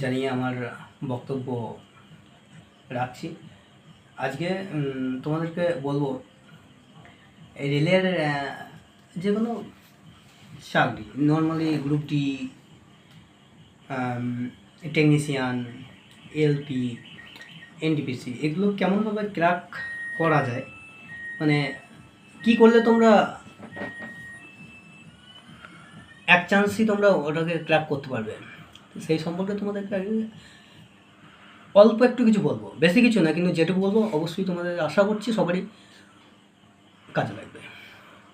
জানিয়ে আমার বক্তব্য রাখছি। আজকে তোমাদেরকে বলবো এই রেলের যে কোনো চাকরি, normally group D, technician, LP, NTPC, এগুলো কেমনভাবে ক্র্যাক করা যায়, মানে কি করলে তোমরা এক চান্সই তোমরা ওটাকে ক্র্যাক করতে পারবে, সেই সম্পর্কে তোমাদেরকে আগে অল্প একটু কিছু বলবো, বেশি কিছু না, কিন্তু যেটুকু বলবো অবশ্যই তোমাদের আশা করছি সবারই কাজে লাগবে।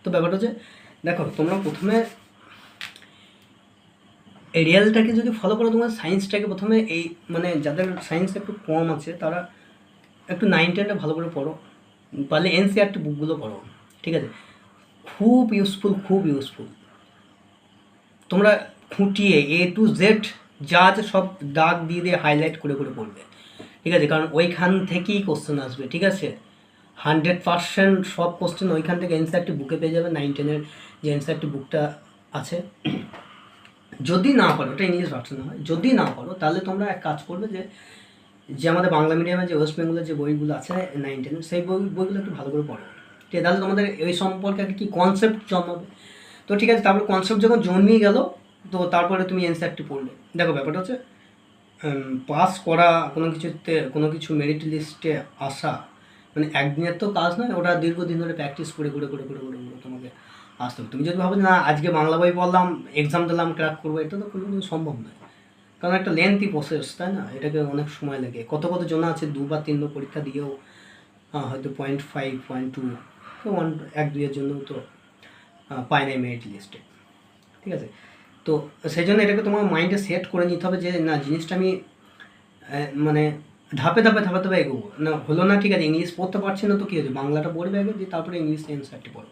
তো ব্যাপারটা হচ্ছে, দেখো তোমরা প্রথমে এই রিয়েলটাকে যদি ফলো করো, তোমার সায়েন্সটাকে প্রথমে এই মানে যাদের সায়েন্স একটু কম আছে তারা একটু 9-10টা ভালো করে পড়ো, পারলে এনসিআরটি বুকগুলো পড়ো, ঠিক আছে? খুব ইউজফুল। তোমরা খুঁটিয়ে A to Z যা আছে সব দাগ দিয়ে হাইলাইট করে পড়বে, ঠিক আছে? কারণ ওইখান থেকেই কোশ্চেন আসবে, ঠিক আছে? 100% সব কোশ্চেন ওইখান থেকে এনসিআরটি বুকে পেয়ে যাবে, 9-10-এর যে এনসিআরটি বুকটা আছে। যদি না পারো, ওটা ইংলিশ ভার্সন হয়, যদি না পারো তাহলে তোমরা এক কাজ করবে, যে আমাদের বাংলা মিডিয়ামে যে ওয়েস্ট বেঙ্গলের যে বইগুলো আছে 9-10, সেই বইগুলো একটু ভালো করে পড়ো, ঠিক আছে? তাহলে তোমাদের এই সম্পর্কে একটা কি কনসেপ্ট জন্মাবে। তো ঠিক আছে, তারপরে কনসেপ্ট যখন জন্মিয়ে গেল, তো তারপরে তুমি এনসিআরটি পড়লে। দেখো ব্যাপারটা হচ্ছে, পাস করা, কোনো কিছু মেরিট লিস্টে আসা মানে একদিনের তো কাজ নয়, ওটা দীর্ঘদিন ধরে প্র্যাকটিস করে তোমাকে আসতে হবে। তুমি যদি ভাবো না আজকে বাংলা বই পড়লাম, এক্সাম দিলাম, ক্র্যাক করবো, এটা তো কোনো সম্ভব নয়, কারণ একটা লেন্থি প্রসেস, তাই না? এটাকে অনেক সময় লাগে। কত জন আছে 2 বা 3 পরীক্ষা দিয়েও হয়তো 0.5, 0.2, 1-2-এর জন্য তো পায় নাই মেরিট লিস্টে, ঠিক আছে? তো সেই জন্য এটাকে তোমার মাইন্ডে সেট করে নিতে হবে যে না, জিনিসটা আমি মানে ধাপে এগোবো না। হলো না, ঠিক আছে, ইংলিশ পড়তে পারছি না, তো কী হচ্ছে, বাংলাটা পড়বে আগে, দিয়ে তারপরে ইংলিশ অ্যান্সারটি পড়ো।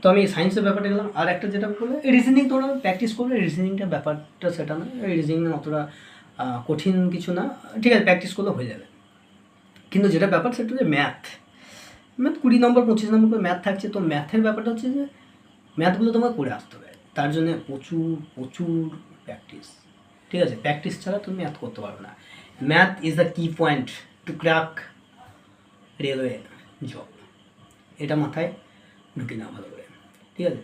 তো আমি সায়েন্সের ব্যাপারটা গেলাম। আর একটা যেটা বলবো, রিজনিং তোমরা প্র্যাকটিস করবে। রিজনিংটা ব্যাপারটা সেটা না, রিজনিং অতটা কঠিন কিছু না, ঠিক আছে, প্র্যাকটিস করলে হয়ে যাবে। কিন্তু যেটা ব্যাপার সেটা হচ্ছে ম্যাথ 20 নম্বর 25 নম্বর করে ম্যাথ থাকছে। তো ম্যাথের ব্যাপারটা হচ্ছে যে ম্যাথগুলো তোমাকে করে আসতে হবে, তার জন্য প্রচুর প্র্যাকটিস, ঠিক আছে? প্র্যাকটিস ছাড়া তুমি ম্যাথ করতে পারবে না। ম্যাথ ইজ দ্য কি point two crack railway job, এটা মাথায় ঢুকে নাও ভালো করে, ঠিক আছে?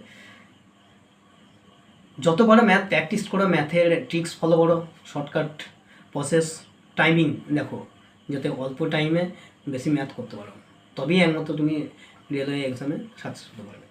যত পারো ম্যাথ প্র্যাকটিস করো, ম্যাথের ট্রিক্স ফলো করো, শর্টকাট প্রসেস, টাইমিং দেখো, যাতে অল্প টাইমে বেশি ম্যাথ করতে পারো, তবেই একমাত্র তুমি রেলওয়ে এক্সামে সাকসেস হতে পারবে।